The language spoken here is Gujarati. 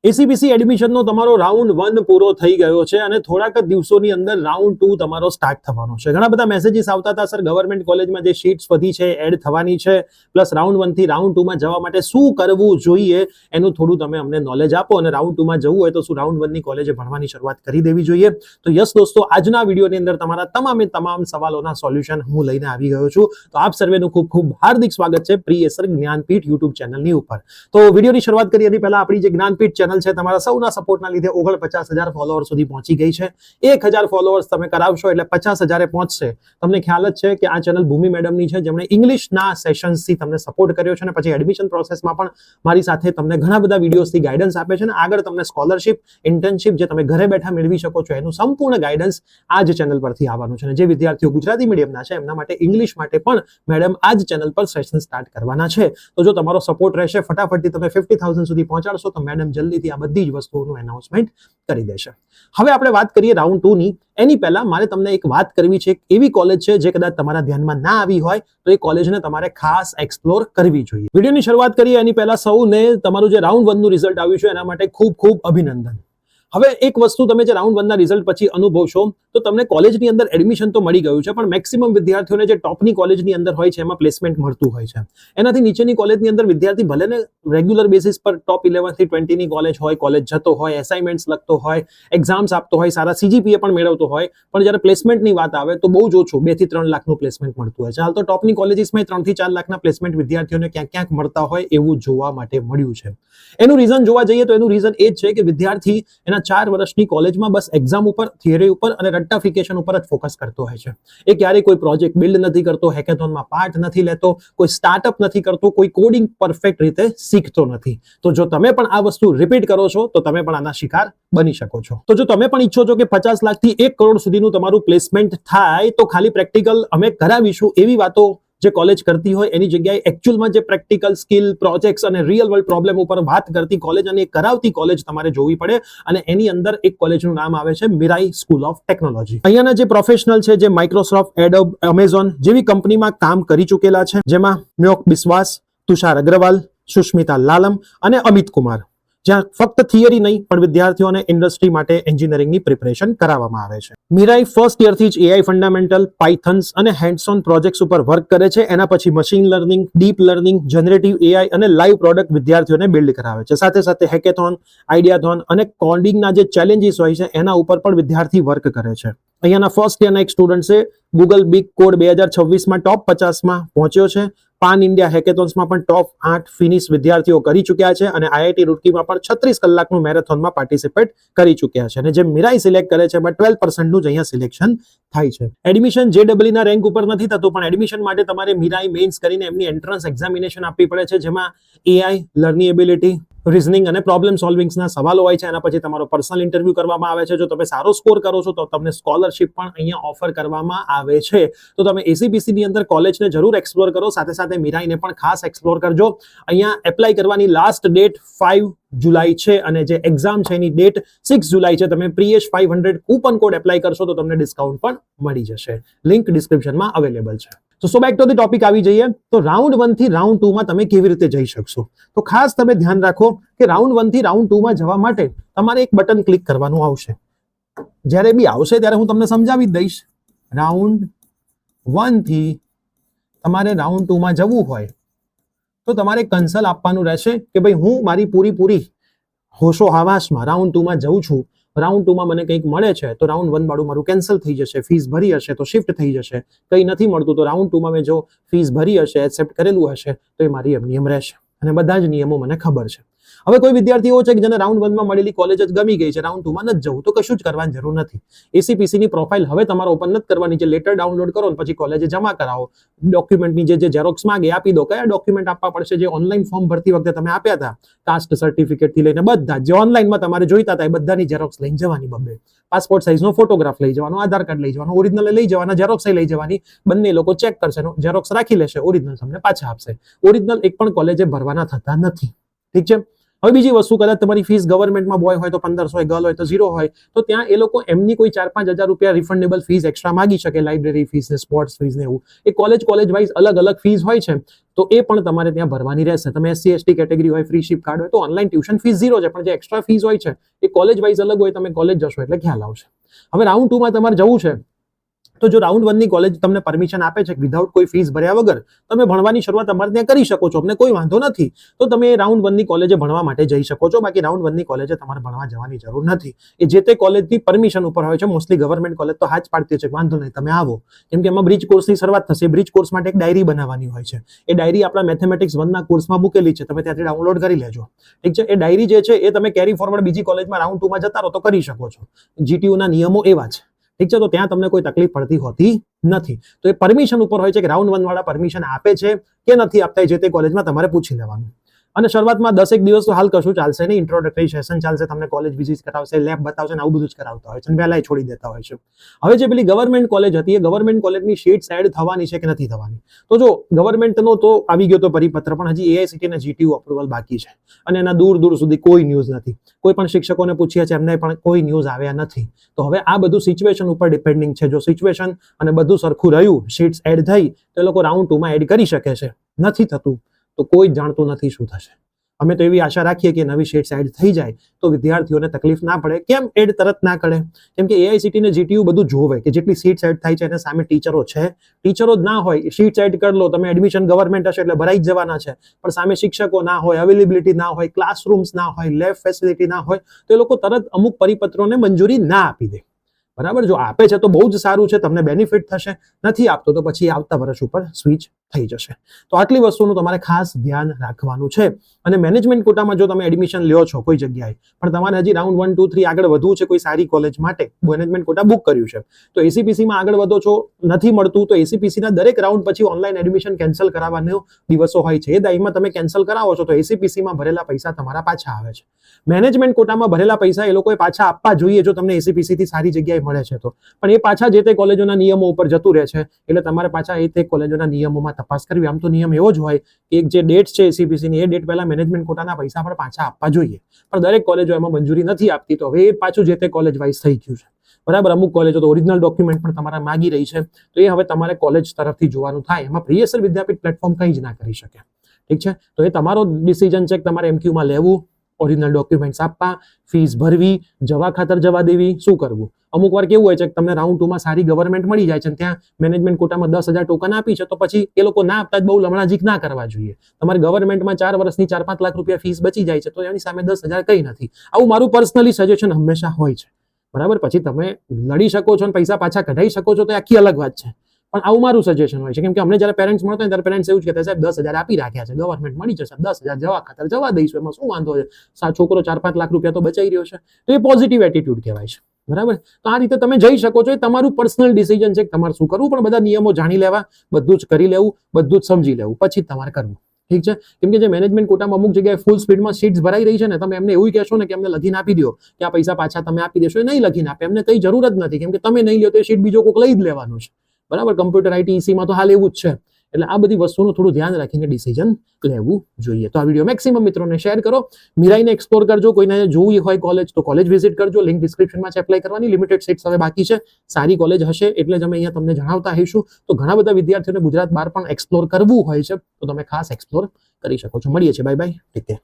એસીબીસી એડમિશનનો તમારો રાઉન્ડ 1 પૂરો થઈ ગયો છે અને થોડાક જ દિવસોની અંદર રાઉન્ડ 2 તમારો સ્ટાર્ટ થવાનો છે. ઘણા બધા મેસેજીસ આવતા હતા, સર ગવર્મેન્ટ કોલેજમાં જે સીટ્સ વધી છે એડ થવાની છે, પ્લસ રાઉન્ડ 1 થી રાઉન્ડ 2 માં જવા માટે શું કરવું જોઈએ એનું થોડું તમે અમને નોલેજ આપો, અને રાઉન્ડ 2 માં જવું હોય તો શું રાઉન્ડ 1 ની કોલેજે ભણવાની શરૂઆત કરી દેવી જોઈએ? તો યસ દોસ્તો, આજના વિડીયોની અંદર તમારા તમામ સવાલોના સોલ્યુશન હું લઈને આવી ગયો છું. તો આપ સર્વેનું ખૂબ ખૂબ હાર્દિક સ્વાગત છે પ્રિયસર જ્ઞાનપીઠ યુટ્યુબ ચેનલની ઉપર. તો વિડીયોની શરૂઆત કરીએ એની પહેલા આપણી જે જ્ઞાનપીઠ ચેનલ છે તમારા સૌના સપોર્ટના લીધે 49,000 ફોલોઅર સુધી પહોંચી ગઈ છે. 1,000 ફોલોઅર્સ તમે કરાવશો એટલે 50,000 પહોંચશે. તમને ખ્યાલ જ છે કે આ ચેનલ ભૂમિ મેડમની છે, જેમણે ઇંગ્લિશના સેશન્સથી તમને સપોર્ટ કર્યો છે અને પછી એડમિશન પ્રોસેસમાં પણ મારી સાથે તમને ઘણા બધા વિડીયોઝથી ગાઈડન્સ આપે છે અને આગળ તમને સ્કોલરશિપ, ઇન્ટર્નશિપ જે તમે ઘરે બેઠા મેળવી શકો છો એનું સંપૂર્ણ ગાઈડન્સ આ જ ચેનલ પરથી આવવાનું છે. અને જે વિદ્યાર્થીઓ ગુજરાતી મીડિયમના છે એમના માટે ઇંગ્લિશ માટે પણ મેડમ આ જ ચેનલ પર સેશન સ્ટાર્ટ કરવાના છે. તો જો તમારો સપોર્ટ રહેશે, ફટાફટથી તમે 50,000 સુધી પહોંચાડશો તો મેડમ જલ્દીથી આ બધી જ વસ્તુઓનું એનાઉન્સમેન્ટ કરી દેશે. હવે આપણે વાત કરીએ રાઉન્ડ 2 ની. એની પહેલા મારે તમને એક વાત કરવી છે. એવી કોલેજ છે જે કદાચ તમારા ધ્યાનમાં ના આવી હોય તો એ કોલેજને તમારે ખાસ એક્સપ્લોર કરવી જોઈએ. વિડીયોની શરૂઆત કરીએ એની પહેલા સૌને તમારું જે રાઉન્ડ 1 નું રિઝલ્ટ આવ્યું છે એના માટે ખૂબ ખૂબ અભિનંદન. હવે એક વસ્તુ તમે જે રાઉન્ડ 1 ના રિઝલ્ટ પછી અનુભવશો તો તમને કોલેજની અંદર એડમિશન તો મળી ગયું છે, પણ મેક્સિમમ વિદ્યાર્થીઓને જે ટોપની કોલેજની અંદર હોય છે એમાં પ્લેસમેન્ટ મળતું હોય છે. એનાથી નીચેની કોલેજની અંદર વિદ્યાર્થી ભલે ને રેગ્યુલર બેસિસ પર ટોપ 11 થી 20 ની કોલેજ હોય, કોલેજ જતો હોય, એસાઇનમેન્ટ્સ લખતો હોય, એક્ઝામ્સ આપતો હોય, સારા સીજીપીએ પણ મેળવતો હોય, પણ જ્યારે પ્લેસમેન્ટની વાત આવે તો બહુ જ ઓછું 2 થી 3 લાખનું પ્લેસમેન્ટ મળતું હોય છે. હાલ તો ટોપની કોલેજીસમાં 3 થી 4 લાખના પ્લેસમેન્ટ વિદ્યાર્થીઓને ક્યાંક મળતા હોય એવું જોવા માટે મળ્યું છે. એનું રીઝન જોવા જઈએ તો એનું રીઝન એ જ છે કે વિદ્યાર્થી એના 4 વર્ષની કોલેજમાં બસ એક્ઝામ ઉપર, થિયરી ઉપર અને રટ્ટાફિકેશન ઉપર જ ફોકસ કરતો હોય છે. એ ક્યારેય કોઈ પ્રોજેક્ટ બિલ્ડ નથી કરતો, હેકેથોનમાં પાર્ટ નથી લેતો, કોઈ સ્ટાર્ટઅપ નથી કરતો, કોઈ કોડિંગ પરફેક્ટ રીતે શીખતો નથી. તો જો તમે પણ આ વસ્તુ રિપીટ કરો છો તો તમે પણ આના શિકાર બની શકો છો. તો જો તમે પણ ઈચ્છો છો કે 50 લાખથી 1 કરોડ સુધીનું તમારું પ્લેસમેન્ટ થાય તો ખાલી પ્રેક્ટિકલ અમે કરાવીશું એવી વાતો જે કોલેજ કરતી હોય એની જગ્યાએ એકચ્યુઅલમાં જે પ્રેક્ટિકલ સ્કિલ, પ્રોજેક્ટ્સ અને રિયલ વર્લ્ડ પ્રોબ્લેમ ઉપર વાત કરતી કોલેજ અને કરાવતી કોલેજ તમારે જોવી પડે. અને એની અંદર એક કોલેજનું નામ આવે છે મિરાઈ સ્કૂલ ઓફ ટેકનોલોજી. અહીંયાના જે પ્રોફેશનલ છે, જે માઇક્રોસોફ્ટ, એડોબ, એમેઝોન જેવી કંપનીમાં કામ કરી ચૂકેલા છે, જેમાં મ્યોક બિસ્વાસ, તુષાર અગ્રવાલ, સુષ્મિતા લાલમ અને અમિત કુમાર, જ્યાં ફક્ત થિયરી નહીં પણ વિદ્યાર્થીઓને ઇન્ડસ્ટ્રી માટે એન્જિનિયરિંગની પ્રિપરેશન કરાવવામાં આવે છે. મિરાઈ ફર્સ્ટ યરથી જ એઆઈ ફંડામેન્ટલ, પાયથન્સ અને હેન્ડ્સ ઓન પ્રોજેક્ટ્સ ઉપર વર્ક કરે છે. એના પછી machine learning, deep learning, generative AI અને લાઈવ પ્રોડક્ટ વિદ્યાર્થીઓને બિલ્ડ કરાવે છે. સાથે સાથે હેકેથોન, આઈડિયાથોન અને કોડિંગના જે ચેલેન્જીસ હોય છે એના ઉપર પણ વિદ્યાર્થી વર્ક કરે છે. અહીંયાના ફર્સ્ટ યરના એક સ્ટુડન્ટ છે, ગૂગલ બિગ કોડ 2026માં ટોપ 50માં પહોંચ્યો છે. પાન ઇન્ડિયા હેકેથોન્સમાં પણ ટોપ 8 ફિનિશ વિદ્યાર્થીઓ કરી ચૂક્યા છે અને આઈઆઈટી રૂડકીમાં પણ 36 કલાકનું મેરેથોનમાં પાર્ટિસિપેટ કરી ચૂક્યા છે. અને જે મિરાઈ સિલેક્ટ કરે છે એમાં 12% જ અહીંયા સિલેક્શન થાય છે. એડમિશન જેડબલઈ ના રેન્ક ઉપર નથી થતું, પણ એડમિશન માટે તમારે મિરાઈ મેઇન્સ કરીને એમની એન્ટ્રન્સ એક્ઝામિનેશન આપવી પડે છે, જેમાં એઆઈ, લર્નિએબિલિટી, રિઝનિંગ અને પ્રોબ્લેમ સોલ્વિંગ્સના સવાલો હોય છે. એના પછી તમારો પર્સનલ ઇન્ટરવ્યુ કરવામાં આવે છે. જો તમે સારો સ્કોર કરો છો તો તમને સ્કોલરશિપ પણ અહીંયા ઓફર કરવામાં આવે છે. તો તમે એસીબીસી ની અંદર કોલેજને જરૂર એક્સપ્લોર કરો, સાથે સાથે મિરાઈને પણ ખાસ એક્સપ્લોર કરજો. અહીંયા એપ્લાય કરવાની લાસ્ટ ડેટ 5 જુલાઈ છે અને જે એક્ઝામ છે એની ડેટ 6 જુલાઈ છે. તમે પ્રિયેશ 500 કૂપન કોડ એપ્લાય કરશો તો તમને ડિસ્કાઉન્ટ પણ મળી જશે. લિંક ડિસ્ક્રિપ્શનમાં અવેલેબલ છે. તો સો બેક ટુ ધ ટોપિક આવી જઈએ તો રાઉન્ડ 1 થી રાઉન્ડ 2 માં તમે કેવી રીતે જઈ શકશો? તો ખાસ તમે ધ્યાન રાખો કે રાઉન્ડ 1 થી રાઉન્ડ 2 માં જવા માટે તમારે એક બટન ક્લિક કરવાનું આવશે. જ્યારે બી આવશે ત્યારે હું તમને સમજાવી દઈશ. રાઉન્ડ 1 થી તમારે રાઉન્ડ 2 માં જવું હોય તો તમારે કન્સલ આપવાનું રહેશે કે ભાઈ હું મારી પૂરી હોશો હવાસમાં રાઉન્ડ 2 માં જઉં છું. રાઉન્ડ 2 માં મને કંઈક મળે છે તો રાઉન્ડ 1 વાળું મારું કેન્સલ થઈ જશે, ફીસ ભરી હશે તો શિફ્ટ થઈ જશે. કંઈ નથી મળતું તો રાઉન્ડ 2 માં મેં જો ફીસ ભરી હશે, એક્સેપ્ટ કરેલું હશે તો એ મારી નિયમ રહેશે અને બધા જ નિયમો મને ખબર છે. હવે કોઈ વિદ્યાર્થી એવો છે કે જેને રાઉન્ડ 1 માં મળેલી કોલેજ જ ગમી ગઈ છે, રાઉન્ડ 2 માં નથી જવું, તો કશું જ કરવાની જરૂર નથી. એસીપીસી ની પ્રોફાઇલ હવે તમારે ઓપન નથી કરવાની. જે લેટર ડાઉનલોડ કરો પછી કોલેજે જમા કરાવો, ડોક્યુમેન્ટની જે ઝેરોક્સ માંગે આપી દો. કયા ડોક્યુમેન્ટ આપવા પડશે? જે ઓનલાઈન ફોર્મ ભરતી વખતે તમે આપ્યા હતા, કાસ્ટ સર્ટિફિકેટ થી લઈને બધા જે ઓનલાઈનમાં તમારે જોઈતા હતા એ બધાની ઝેરોક્સ લઈને જવાની. પાસપોર્ટ સાઇઝનો ફોટોગ્રાફ લઈ જવાનો, આધાર કાર્ડ લઈ જવાનો, ઓરિજિનલ લઈ જવાના, ઝેરોક્સ લઈ જવાની. બંને લોકો ચેક કરશે, ઝેરોક્સ રાખી લેશે, ઓરિજિનલ તમને પાછા આપશે. ઓરિજિનલ એક પણ કોલેજે ભરવાના થતા નથી. ઠીક છે. હવે બીજી વસ્તુ, કદાચ તમારી ફીસ ગવર્મેન્ટમાં બોય હોય તો 1500 હોય, ગર્લ હોય તો 0 હોય, તો ત્યાં એ લોકો એમની કોઈ 4-5 હજાર રૂપિયા રિફંડેબલ ફીસ એક્સ્ટ્રા માંગી શકે, લાઇબ્રેરી ફીસ ને સ્પોર્ટ્સ ફીસ ને એવું. એ કોલેજ વાઇઝ અલગ અલગ ફીસ હોય છે, તો એ પણ તમારે ત્યાં ભરવાની રહેશે. તમે SC ST કેટેગરી હોય, ફ્રી શિપ કાર્ડ હોય તો ઓનલાઈન ટ્યુશન ફીસ 0 છે, પણ જે એક્સ્ટ્રા ફીસ હોય છે એ કોલેજ વાઇઝ અલગ હોય. તમે કોલેજ જશો એટલે ખ્યાલ આવશે. હવે રાઉન્ડ 2 માં તમારે જવું છે, તો જો રાઉન્ડ 1 ની કોલેજ તમને પરમિશન આપે છે વિધાઉટ કોઈ ફીસ ભર્યા વગર તમે ભણવાની શરૂઆત તમારે ત્યાં કરી શકો છો, અમને કોઈ વાંધો નથી, તો તમે રાઉન્ડ 1 ની કોલેજે ભણવા માટે જઈ શકો છો. બાકી રાઉન્ડ 1 ની કોલેજે તમારે ભણવા જવાની જરૂર નથી. એ જે તે કોલેજની પરમિશન ઉપર હોય છે. મોસ્ટલી ગવર્મેન્ટ કોલેજ તો હા જ પાડતી છે, વાંધો નહીં તમે આવો, કેમ કે એમાં બ્રિજ કોર્સની શરૂઆત થશે. બ્રિજ કોર્સ માટે એક ડાયરી બનાવવાની હોય છે. એ ડાયરી આપણા મેથેમેટિક્સ 1 ના કોર્સમાં મૂકેલી છે, તમે ત્યાંથી ડાઉનલોડ કરી લેજો. ઠીક છે. એ ડાયરી જે છે એ તમે કેરી ફોરવર્ડ બીજી કોલેજમાં રાઉન્ડ 2 માં જતા રહો તો કરી શકો છો. GTU ના નિયમો એવા છે. ઠીક છે. તો ત્યાં તમને કોઈ તકલીફ પડતી હોતી નથી. તો એ પરમિશન ઉપર હોય છે કે રાઉન્ડ 1 વાળા પરમિશન આપે છે કે નથી આપતા, જે તે કોલેજમાં તમારે પૂછી લેવાનું. અને શરૂઆતમાં 10 એક દિવસ તો હાલ કશું ચાલશે નહીં, ઇન્ટ્રોડક્ટરી સેશન ચાલશે, તમને કોલેજ વિઝિટ કરાવશે, લેબ બતાવશે ને આવું બધું જ કરાવતા હોય છે, વહેલાય છોડી દેતા હોય છે. હવે જે પેલી ગવર્મેન્ટ કોલેજ હતી, એ ગવર્મેન્ટ કોલેજની શીટ્સ એડ થવાની છે કે નથી થવાની, તો જો ગવર્મેન્ટનો તો આવી ગયો તો પરિપત્ર, પણ હજી AICTE અને GTU અપ્રુવલ બાકી છે, અને એના દૂર દૂર સુધી કોઈ ન્યૂઝ નથી. કોઈ પણ શિક્ષકોને પૂછ્યા છે, એમને પણ કોઈ ન્યૂઝ આવ્યા નથી. તો હવે આ બધું સિચ્યુએશન ઉપર ડિપેન્ડિંગ છે. જો સિચ્યુએશન અને બધું સરખું રહ્યું, શીટ્સ એડ થઈ, તો એ લોકો રાઉન્ડ 2 માં એડ કરી શકે છે. નથી થતું તો કોઈ જાણતું નથી શું થશે. અમે તો એવી આશા રાખીએ કે નવી શીટ્સ એડ થઈ જાય તો વિદ્યાર્થીઓને તકલીફ ના પડે. કેમ એડ તરત ના કરે? કેમ કે AICTE ને GTU બધું જોવે કે જેટલી સીટ્સ એડ થાય છે એના સામે ટીચરો છે. ટીચરો જ ના હોય, શીટ્સ એડ કરી લો તમે, એડમિશન ગવર્મેન્ટ હશે એટલે ભરાઈ જ જવાના છે, પણ સામે શિક્ષકો ના હોય, અવેલેબિલિટી ના હોય, ક્લાસરૂમ્સ ના હોય, લેબ ફેસિલિટી ના હોય, તો એ લોકો તરત અમુક પરિપત્રોને મંજૂરી ના આપી દે. બરાબર? જો આપે છે તો બહુ જ સારું છે, તમને બેનિફિટ થશે. નથી આપતો તો પછી આવતા વર્ષ ઉપર સ્વિચ થઈ જશે. તો આટલી વસ્તુનું તમારે ખાસ ધ્યાન રાખવાનું છે. અને મેનેજમેન્ટ કોટામાં જો તમે એડમિશન લ્યો છો કોઈ જગ્યાએ, પણ તમારે હજી રાઉન્ડ 1, 2, 3 આગળ વધવું છે કોઈ સારી કોલેજ માટે, મેનેજમેન્ટ કોટા બુક કર્યું છે, તો ACPC માં આગળ વધો છો, નથી મળતું, તો ACPC ના દરેક રાઉન્ડ પછી ઓનલાઈન એડમિશન કેન્સલ કરાવવાનો દિવસો હોય છે. એ દાઈમાં તમે કેન્સલ કરાવો છો તો ACPC માં ભરેલા પૈસા તમારા પાછા આવે છે. મેનેજમેન્ટ કોટામાં ભરેલા પૈસા એ લોકોએ પાછા આપવા જોઈએ જો તમને ACPC થી સારી જગ્યાએ મળે છે તો, પણ એ પાછા જે તે કોલેજોના નિયમો ઉપર જતું રહે છે, એટલે તમારે પાછા એ તે કોલેજોના નિયમોમાં તપાસ કરવી. આમ તો નિયમ એવો જ હોય કે એક જે ડેટ છે ACPC ની, એ ડેટ પહેલા મેનેજમેન્ટ કોટાના પૈસા પણ પાછા આપવા જોઈએ, પણ દરેક કોલેજો એમાં મંજૂરી નથી આપતી, તો હવે એ પાછું જે તે કોલેજ વાઇઝ થઈ ગયું છે. બરાબર? અમુક કોલેજો તો ઓરિજિનલ ડોક્યુમેન્ટ પણ તમારા માંગી રહી છે, તો એ હવે તમારે કોલેજ તરફથી જોવાનું થાય. એમાં પ્રિયસર વિદ્યાપીઠ પ્લેટફોર્મ કંઈ જ ના કરી શકે. ઠીક છે. તો એ તમારો ડિસિઝન છે કે તમારે MQ માં લેવું, ઓરિજિનલ ડોક્યુમેન્ટ્સ આપવા, ફીસ ભરવી, જવા ખાતર જવા દેવી, શું કરવું. અમુક વાર કેવું હોય છે કે તમને રાઉન્ડ 2 માં સારી ગવર્મેન્ટ મળી જાય છે, ત્યાં મેનેજમેન્ટ કોટામાં 10,000 ટોકન આપી છે, તો પછી એ લોકો ના આપતા જ બહુ લમણાજીક ના કરવા જોઈએ. તમારે ગવર્મેન્ટમાં 4 વર્ષની 4-5 લાખ રૂપિયા ફીસ બચી જાય છે, તો એની સામે 10,000 કંઈ નથી. આવું મારું પર્સનલી સજેશન હંમેશા હોય છે. બરાબર? પછી તમે લડી શકો છો અને પૈસા પાછા કઢાઈ શકો છો તો આખી અલગ વાત છે, પણ આવું મારું સજેશન હોય છે. કેમ કે અમને જ્યારે પેરેન્ટ્સ મળતા હોય ત્યારે પેરેન્ટ્સ એવું જ કહેતા, સાહેબ 10,000 આપી રાખ્યા છે, ગવર્મેન્ટ મળી જશે, 10,000 જવા ખાતર જવા દઈશું, એમાં શું વાંધો છે, છોકરો 4-5 લાખ રૂપિયા તો બચાઈ રહ્યો છે. તો એ પોઝિટિવ એટીટ્યુડ કહેવાય છે. બરાબર? તો આ રીતે તમે જઈ શકો છો. એ તમારું પર્સનલ ડિસિઝન છે કે તમારે શું કરવું, પણ બધા નિયમો જાણી લેવા, બધું જ કરી લેવું, બધું જ સમજી લેવું, પછી તમારે કરવું. ઠીક છે. કેમ કે જે મેનેજમેન્ટ કોટામાં અમુક જગ્યાએ ફૂલ સ્પીડમાં સીટ્સ ભરાઈ રહી છે ને, તમે એમને એવું કહેશો ને કે અમને લખીને આપી દો કે આ પૈસા પાછા તમે આપી દેશો, એ નહીં લખીને આપે. એમને કઈ જરૂર જ નથી, કેમ કે તમે નહીં લ્યો તો એ સીટ બીજો કોઈક લઈ જ લેવાનું છે. બરાબર? કમ્પ્યુટર IT માં તો હાલ એવું જ છે. એટલે આ બધી વસ્તુનું થોડું ધ્યાન રાખીને ડિસિઝન લેવું જોઈએ. તો આ વિડીયો મેક્સિમમ મિત્રોને શેર કરો, મીરાઈને એક્સપ્લોર કરજો. કોઈને જોવી હોય કોલેજ તો કોલેજ વિઝિટ કરજો, લિંક ડિસ્ક્રિપ્શનમાં છે. એપ્લાય કરવાની લિમિટેડ સીટ્સ હવે બાકી છે. સારી કોલેજ હશે એટલે જ અમે અહીંયા તમને જણાવતા હઈશું. તો ઘણા બધા વિદ્યાર્થીઓને ગુજરાત બહાર પણ એક્સપ્લોર કરવું હોય છે, તો તમે ખાસ એક્સપ્લોર કરી શકો છો. મળીએ છીએ. Bye bye. Take care.